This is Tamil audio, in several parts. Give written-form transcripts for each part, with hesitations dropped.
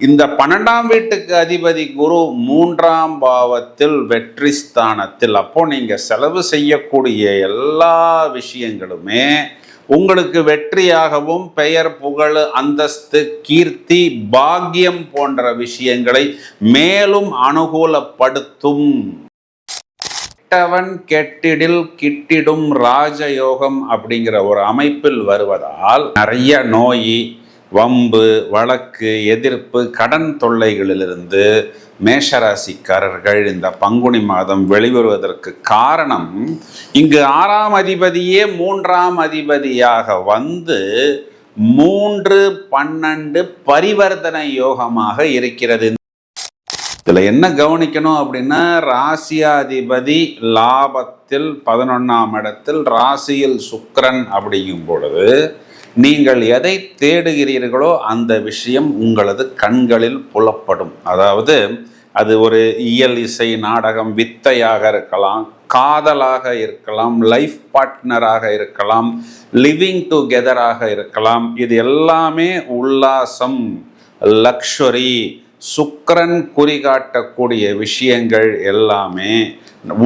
இந்த 12ஆம் வீட்டுக்கு அதிபதி குரு 3ஆம் பாவத்தில் வெற்றி ஸ்தானத்தில். அப்போ நீங்க செலவு செய்யக்கூடிய எல்லா விஷயங்களுமே உங்களுக்கு வெற்றியாகவும் பெயர் புகழ் அந்தஸ்து கீர்த்தி பாக்கியம் போன்ற விஷயங்களை மேலும் அனுகூலப்படுத்தும். கெட்டவன் கெட்டிடில் கிட்டிடும் ராஜயோகம் அப்படிங்கிற ஒரு அமைப்பில் வருவதால் நிறைய நோய் வம்பு வழக்கு எதிர்ப்பு கடன் தொல்லைகளிலிருந்து மேஷராசிக்காரர்கள் இந்த பங்குனி மாதம் வெளிவருவதற்கு காரணம், இங்கு 6ஆம் அதிபதியே 3ஆம் அதிபதியாக வந்து 3-12 பரிவர்த்தனை யோகமாக இருக்கிறது. இதுல என்ன கவனிக்கணும் அப்படின்னா, ராசியாதிபதி லாபத்தில் 11ஆம் இடத்தில் ராசியில் சுக்கிரன் அப்படிங்கும் பொழுது நீங்கள் எதை தேடுகிறீர்களோ அந்த விஷயம் உங்களது கண்களில் புலப்படும். அதாவது அது ஒரு இயல் இசை நாடகம் வித்தையாக இருக்கலாம், காதலாக இருக்கலாம், லைஃப் பார்ட்னராக இருக்கலாம், லிவிங் டுகெதராக இருக்கலாம். இது எல்லாமே உல்லாசம் லக்ஷரி சுக்கிரன் குறிகாட்டக்கூடிய விஷயங்கள் எல்லாமே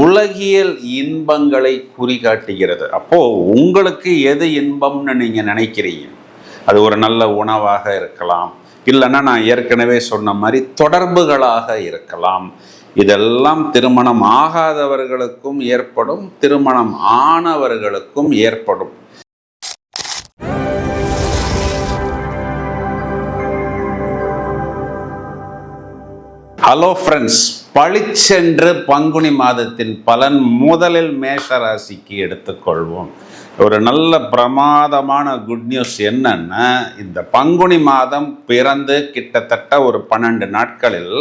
உலகியல் இன்பங்களை குறிகாட்டுகிறது. அப்போ உங்களுக்கு எது இன்பம்னு நீங்க நினைக்கிறீங்க? அது ஒரு நல்ல உணவாக இருக்கலாம், இல்லைன்னா நான் ஏற்கனவே சொன்ன மாதிரி தொடர்புகளாக இருக்கலாம். இதெல்லாம் திருமணம் ஆகாதவர்களுக்கும் ஏற்படும், திருமணம் ஆனவர்களுக்கும் ஏற்படும். ஹலோ ஃப்ரெண்ட்ஸ், பளிச்சென்று பங்குனி மாதத்தின் பலன் முதலில் மேஷ ராசிக்கு எடுத்துக்கொள்வோம். ஒரு நல்ல பிரமாதமான குட் நியூஸ் என்னன்னா, இந்த பங்குனி மாதம் பிறந்து கிட்டத்தட்ட ஒரு 12 நாட்களில்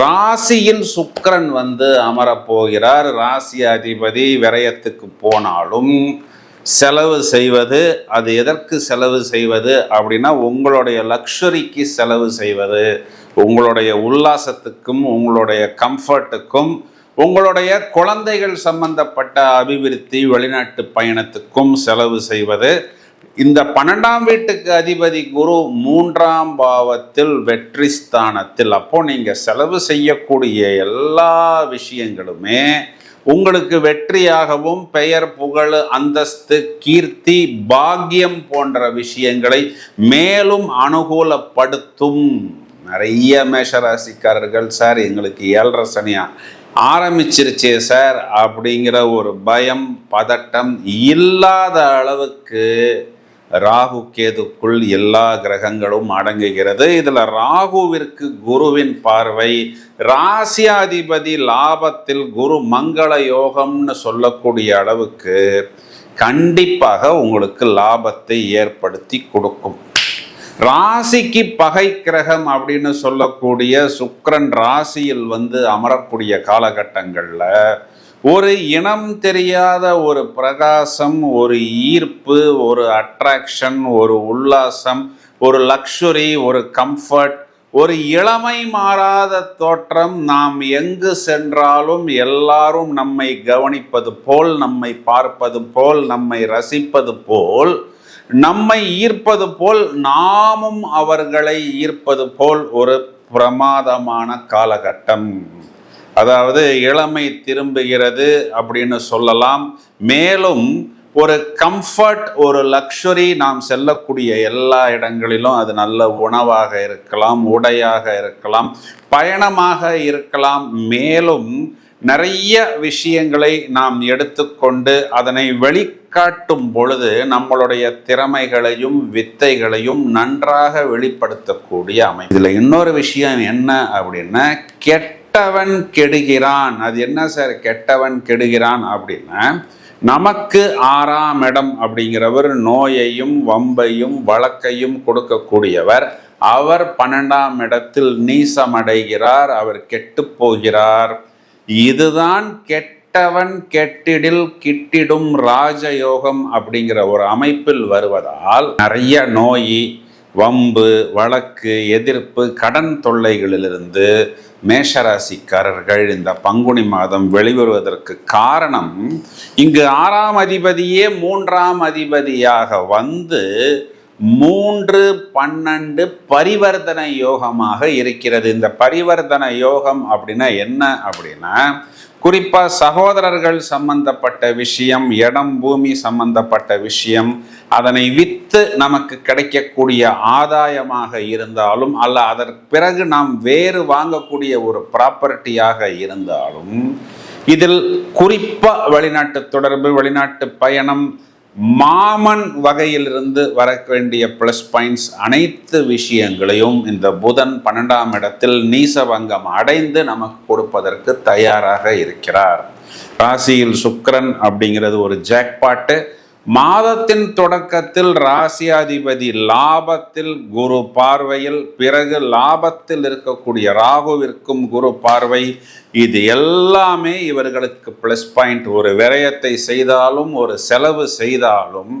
ராசியில் சுக்கிரன் வந்து அமரப்போகிறார். ராசி அதிபதி விரயத்துக்கு போனாலும் செலவு செய்வது, அது எதற்கு செலவு செய்வது அப்படின்னா, உங்களுடைய லக்ஷரிக்கு செலவு செய்வது, உங்களுடைய உல்லாசத்துக்கும் உங்களுடைய கம்ஃபர்ட்டுக்கும் உங்களுடைய குழந்தைகள் சம்பந்தப்பட்ட அபிவிருத்தி வெளிநாட்டு பயணத்துக்கும் செலவு செய்வது. இந்த 12ஆம் வீட்டுக்கு அதிபதி குரு 3ஆம் பாவத்தில் வெற்றி ஸ்தானத்தில். அப்போ நீங்க செலவு செய்யக்கூடிய எல்லா விஷயங்களுமே உங்களுக்கு வெற்றியாகவும் பெயர் புகழ் அந்தஸ்து கீர்த்தி பாக்கியம் போன்ற விஷயங்களை மேலும் அனுகூலப்படுத்தும். நிறைய மேஷராசிக்காரர்கள், சார் எங்களுக்கு 7.5 சனியா ஆரம்பிச்சிருச்சே சார் அப்படிங்கிற ஒரு பயம் பதட்டம் இல்லாத அளவுக்கு ராகு கேதுக்குள் எல்லா கிரகங்களும் அடங்குகிறது. இதுல ராகுவிற்கு குருவின் பார்வை, ராசியாதிபதி லாபத்தில் குரு மங்கள யோகம்னு சொல்லக்கூடிய அளவுக்கு கண்டிப்பாக உங்களுக்கு லாபத்தை ஏற்படுத்தி கொடுக்கும். ராசிக்கு பகை கிரகம் அப்படின்னு சொல்லக்கூடிய சுக்கிரன் ராசியில் வந்து அமரக்கூடிய காலகட்டங்கள்ல ஒரு இனம் தெரியாத ஒரு பிரகாசம், ஒரு ஈர்ப்பு, ஒரு அட்ராக்ஷன், ஒரு உல்லாசம், ஒரு லக்ஷுரி, ஒரு கம்ஃபர்ட், ஒரு இளமை மாறாத தோற்றம். நாம் எங்கு சென்றாலும் எல்லாரும் நம்மை கவனிப்பது போல், நம்மை பார்ப்பது போல், நம்மை ரசிப்பது போல், நம்மை ஈர்ப்பது போல், நாமும் அவர்களை ஈர்ப்பது போல் ஒரு பிரமாதமான காலகட்டம். அதாவது இளமை திரும்புகிறது அப்படின்னு சொல்லலாம். மேலும் ஒரு கம்ஃபர்ட், ஒரு லக்ஷரி, நாம் செல்லக்கூடிய எல்லா இடங்களிலும், அது நல்ல உணவாக இருக்கலாம், உடையாக இருக்கலாம், பயணமாக இருக்கலாம். மேலும் நிறைய விஷயங்களை நாம் எடுத்துக்கொண்டு அதனை வெளிக்காட்டும் பொழுது நம்மளுடைய திறமைகளையும் வித்தைகளையும் நன்றாக வெளிப்படுத்தக்கூடிய அமைப்பு. இதுல இன்னொரு விஷயம் என்ன அப்படின்னா, கெட்டவன் கெடுகிறான். அது என்ன சார் கெட்டவன் கெடுகிறான் அப்படின்னா, நமக்கு 6ஆம் இடம் அப்படிங்கிறவர் நோயையும் வம்பையும் வழக்கையும் கொடுக்கக்கூடியவர். அவர் 12ஆம் இடத்தில் நீசமடைகிறார், அவர் கெட்டு போகிறார். இதுதான் கெட்டவன் கெட்டிடில் கிட்டிடும் ராஜயோகம் அப்படிங்கிற ஒரு அமைப்பில் வருவதால் நிறைய நோய் வம்பு வழக்கு எதிர்ப்பு கடன் தொல்லைகளிலிருந்து மேஷராசிக்காரர்கள் இந்த பங்குனி மாதம் வெளிவருவதற்கு காரணம், இங்கு 6ஆம் அதிபதியே 3ஆம் அதிபதியாக வந்து 3-12 பரிவர்த்தனை யோகமாக இருக்கிறது. இந்த பரிவர்த்தனை யோகம் அப்படின்னா என்ன அப்படின்னா, குறிப்பா சகோதரர்கள் சம்பந்தப்பட்ட விஷயம், இடம் பூமி சம்பந்தப்பட்ட விஷயம், அதனை வித்து நமக்கு கிடைக்கக்கூடிய ஆதாயமாக இருந்தாலும் அல்ல அதற்கு பிறகு நாம் வேறு வாங்கக்கூடிய ஒரு ப்ராப்பர்ட்டியாக இருந்தாலும், இதில் குறிப்பா வெளிநாட்டு தொடர்பு, வெளிநாட்டு பயணம், மாமன் வகையிலிருந்து வர வேண்டிய பிளஸ் பாயிண்ட்ஸ் அனைத்து விஷயங்களையும் இந்த புதன் 12ஆம் இடத்தில் நீசபங்கம் அடைந்து நமக்கு கொடுப்பதற்கு தயாராக இருக்கிறார். ராசியில் சுக்கிரன் அப்படிங்கிறது ஒரு ஜாக்பாட்டு. மாதத்தின் தொடக்கத்தில் ராசியாதிபதி லாபத்தில் குரு பார்வையில், பிறகு லாபத்தில் இருக்கக்கூடிய ராகுவிற்கும் குரு பார்வை. இது எல்லாமே இவர்களுக்கு பிளஸ் பாயிண்ட். ஒரு விரயத்தை செய்தாலும் ஒரு செலவு செய்தாலும்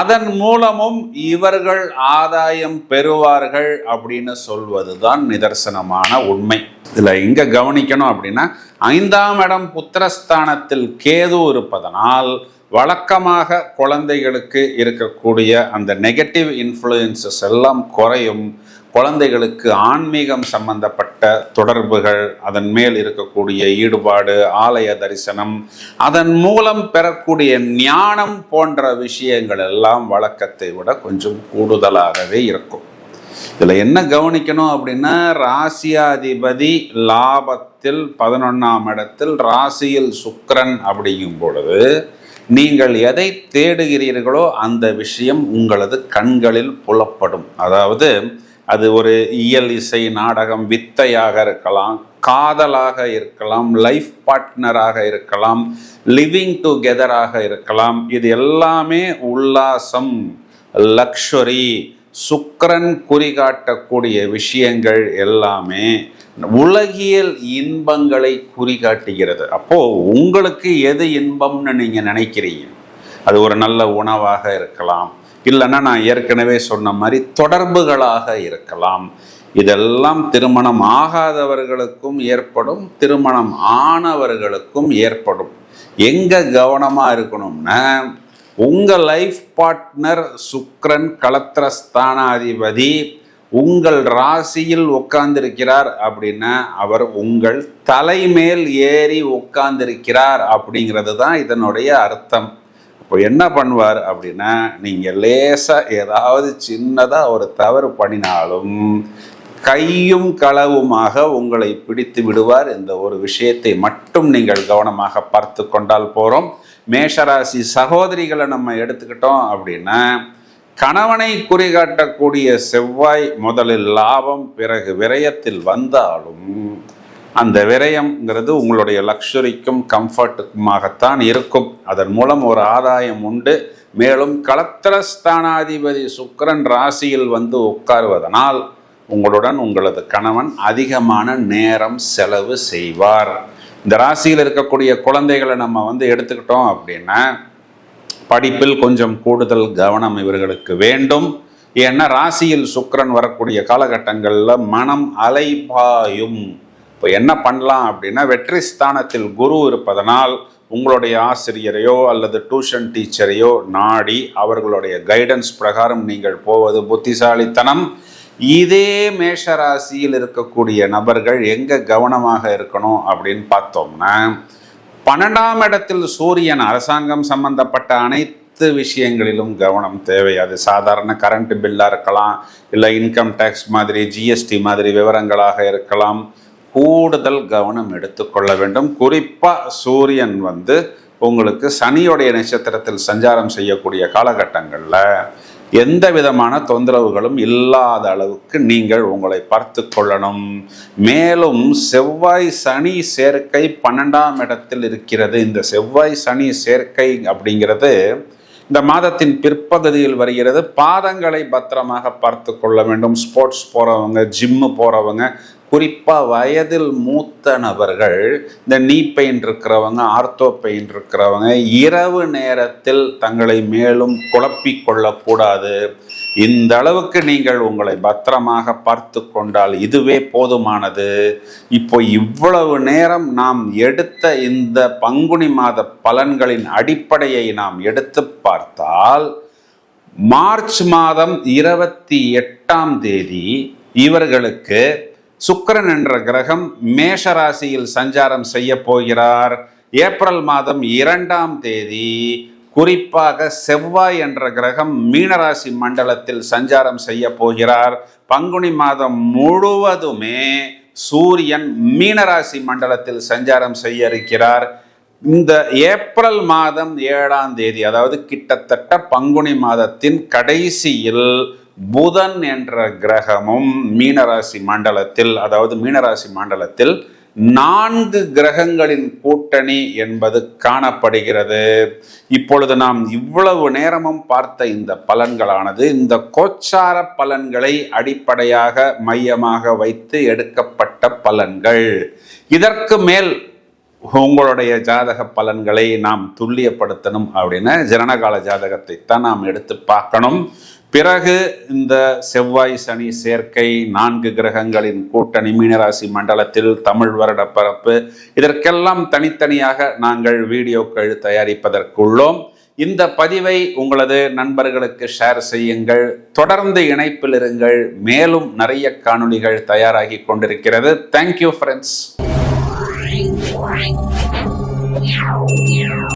அதன் மூலமும் இவர்கள் ஆதாயம் பெறுவார்கள் அப்படின்னு சொல்வதுதான் நிதர்சனமான உண்மை. இதுல எங்க கவனிக்கணும் அப்படின்னா, 5ஆம் இடம் புத்திரஸ்தானத்தில் கேது இருப்பதனால் வழக்கமாக குழந்தைகளுக்கு இருக்கக்கூடிய அந்த நெகட்டிவ் இன்ஃப்ளூயன்சஸ் எல்லாம் குறையும். குழந்தைகளுக்கு ஆன்மீகம் சம்பந்தப்பட்ட தொடர்புகள், அதன் மேல் இருக்கக்கூடிய ஈடுபாடு, ஆலய தரிசனம், அதன் மூலம் பெறக்கூடிய ஞானம் போன்ற விஷயங்கள் எல்லாம் வழக்கத்தை விட கொஞ்சம் கூடுதலாகவே இருக்கும். இதுல என்ன கவனிக்கணும் அப்படின்னா, ராசியாதிபதி லாபத்தில் 11ஆம் இடத்தில் ராசியில் சுக்கிரன் அப்படிங்கும் பொழுது நீங்கள் எதை தேடுகிறீர்களோ அந்த விஷயம் உங்களது கண்களில் புலப்படும். அதாவது அது ஒரு இயல், இசை, நாடகம், வித்தையாக இருக்கலாம், காதலாக இருக்கலாம், லைஃப் பார்ட்னராக இருக்கலாம், லிவிங் டுகெதராக இருக்கலாம். இது எல்லாமே உல்லாசம், லக்ஷரி, சுக்கிரன் குறிகாட்டக்கூடிய விஷயங்கள் எல்லாமே உலகியல் இன்பங்களை குறிகாட்டுகிறது. அப்போ உங்களுக்கு எது இன்பம்னு நீங்க நினைக்கிறீங்க? அது ஒரு நல்ல உணவாக இருக்கலாம், இல்லைன்னா நான் ஏற்கனவே சொன்ன மாதிரி தொடர்புகளாக இருக்கலாம். இதெல்லாம் திருமணம் ஆகாதவர்களுக்கும் ஏற்படும், திருமணம் ஆனவர்களுக்கும் ஏற்படும். எங்க கவனமா இருக்கணும்னா, உங்க லைஃப் பார்ட்னர் சுக்கிரன் களத்திரஸ்தானாதிபதி உங்கள் ராசியில் உட்கார்ந்திருக்கிறார் அப்படின்னா அவர் உங்கள் தலைமேல் ஏறி உட்கார்ந்திருக்கிறார் அப்படிங்கிறது தான் இதனுடைய அர்த்தம். இப்போ என்ன பண்ணுவார் அப்படின்னா, நீங்கள் லேசாக ஏதாவது சின்னதாக ஒரு தவறு பண்ணினாலும் கையும் களவுமாக உங்களை பிடித்து விடுவார். இந்த ஒரு விஷயத்தை மட்டும் நீங்கள் கவனமாக பார்த்து கொண்டால் போகிறோம். மேஷராசி சகோதரிகளை நம்ம எடுத்துக்கிட்டோம் அப்படின்னா, கணவனை குறிகாட்டக்கூடிய செவ்வாய் முதலில் லாபம் பிறகு விரயத்தில் வந்தாலும் அந்த விரயம்ங்கிறது உங்களுடைய லக்ஸரிக்கும் கம்ஃபர்ட்டுக்குமாகத்தான் இருக்கும். அதன் மூலம் ஒரு ஆதாயம் உண்டு. மேலும் களத்திரஸ்தானாதிபதி சுக்கிரன் ராசியில் வந்து உட்காருவதனால் உங்களுடன் உங்களது கணவன் அதிகமான நேரம் செலவு செய்வார். இந்த ராசியில் இருக்கக்கூடிய குழந்தைகளை நம்ம எடுத்துக்கிட்டோம் அப்படின்னா, படிப்பில் கொஞ்சம் கூடுதல் கவனம் இவர்களுக்கு வேண்டும். ஏன்னா ராசியில் சுக்கிரன் வரக்கூடிய காலகட்டங்களில் மனம் அலைபாயும். இப்போ என்ன பண்ணலாம் அப்படின்னா, வெற்றி ஸ்தானத்தில் குரு இருப்பதனால் உங்களுடைய ஆசிரியரையோ அல்லது டியூஷன் டீச்சரையோ நாடி அவர்களுடைய கைடன்ஸ் பிரகாரம் நீங்கள் போவது புத்திசாலித்தனம். இதே மேஷராசியில் இருக்கக்கூடிய நபர்கள் எங்க கவனமாக இருக்கணும் அப்படின்னு பார்த்தோம்னா, 12ஆம் இடத்தில் சூரியன் அரசாங்கம் சம்பந்தப்பட்ட அனைத்து விஷயங்களிலும் கவனம் தேவை. அது சாதாரண கரண்ட் பில்லாக இருக்கலாம், இல்லை இன்கம் டேக்ஸ் மாதிரி, ஜிஎஸ்டி மாதிரி விவரங்களாக இருக்கலாம். கூடுதல் கவனம் எடுத்துக்கொள்ள வேண்டும். குறிப்பாக சூரியன் உங்களுக்கு சனியுடைய நட்சத்திரத்தில் சஞ்சாரம் செய்யக்கூடிய காலகட்டங்களில் எந்த விதமான தொந்தரவுகளும் இல்லாத அளவுக்கு நீங்கள் உங்களை பார்த்து கொள்ளணும். மேலும் செவ்வாய் சனி சேர்க்கை 12ஆம் இடத்தில் இருக்கிறது. இந்த செவ்வாய் சனி சேர்க்கை அப்படிங்கிறது இந்த மாதத்தின் பிற்பகுதியில் வருகிறது. பாதங்களை பத்திரமாக பார்த்து கொள்ள வேண்டும். ஸ்போர்ட்ஸ் போகிறவங்க, ஜிம்மு போகிறவங்க, குறிப்பாக வயதில் மூத்த நபர்கள், இந்த நீ பெயின் இருக்கிறவங்க, ஆர்த்தோ பெயின் இருக்கிறவங்க இரவு நேரத்தில் தங்களை மேலும் குழப்பி கொள்ளக்கூடாது. இந்த அளவுக்கு நீங்கள் உங்களை பத்திரமாக பார்த்து கொண்டால் இதுவே போதுமானது. இப்போ இவ்வளவு நேரம் நாம் எடுத்த இந்த பங்குனி மாத பலன்களின் அடிப்படையை நாம் எடுத்து பார்த்தால் மார்ச் மாதம் 28ஆம் தேதி இவர்களுக்கு சுக்கிரன் என்ற கிரகம் மேஷ ராசியில் சஞ்சாரம் செய்ய போகிறார். ஏப்ரல் மாதம் 2ஆம் தேதி குறிப்பாக செவ்வாய் என்ற கிரகம் மீனராசி மண்டலத்தில் சஞ்சாரம் செய்ய போகிறார். பங்குனி மாதம் முழுவதுமே சூரியன் மீனராசி மண்டலத்தில் சஞ்சாரம் செய்ய இருக்கிறார். இந்த ஏப்ரல் மாதம் 7ஆம் தேதி, அதாவது கிட்டத்தட்ட பங்குனி மாதத்தின் கடைசியில் புதன் என்ற கிரகமும் மீனராசி மண்டலத்தில், அதாவது மீனராசி மண்டலத்தில் 4 கிரகங்களின் கூட்டணி என்பது காணப்படுகிறது. இப்பொழுது நாம் இவ்வளவு நேரமும் பார்த்த இந்த பலன்களானது இந்த கோச்சார பலன்களை அடிப்படையாக மையமாக வைத்து எடுக்கப்பட்ட பலன்கள். இதற்கு மேல் உங்களுடைய ஜாதக பலன்களை நாம் துல்லியப்படுத்தணும் அப்படின்னா ஜனனகால ஜாதகத்தை தான் நாம் எடுத்து பார்க்கணும். பிறகு இந்த செவ்வாய் சனி சேர்க்கை, 4 கிரகங்களின் கூட்டணி மீனராசி மண்டலத்தில், தமிழ் வருட பரப்பு, இதற்கெல்லாம் தனித்தனியாக நாங்கள் வீடியோக்கள் தயாரிப்பதற்குள்ளோம். இந்த பதிவை உங்களது நண்பர்களுக்கு ஷேர் செய்யுங்கள். தொடர்ந்து இணைப்பில் இருங்கள். மேலும் நிறைய காணொளிகள் தயாராகி கொண்டிருக்கிறது. Thank you friends.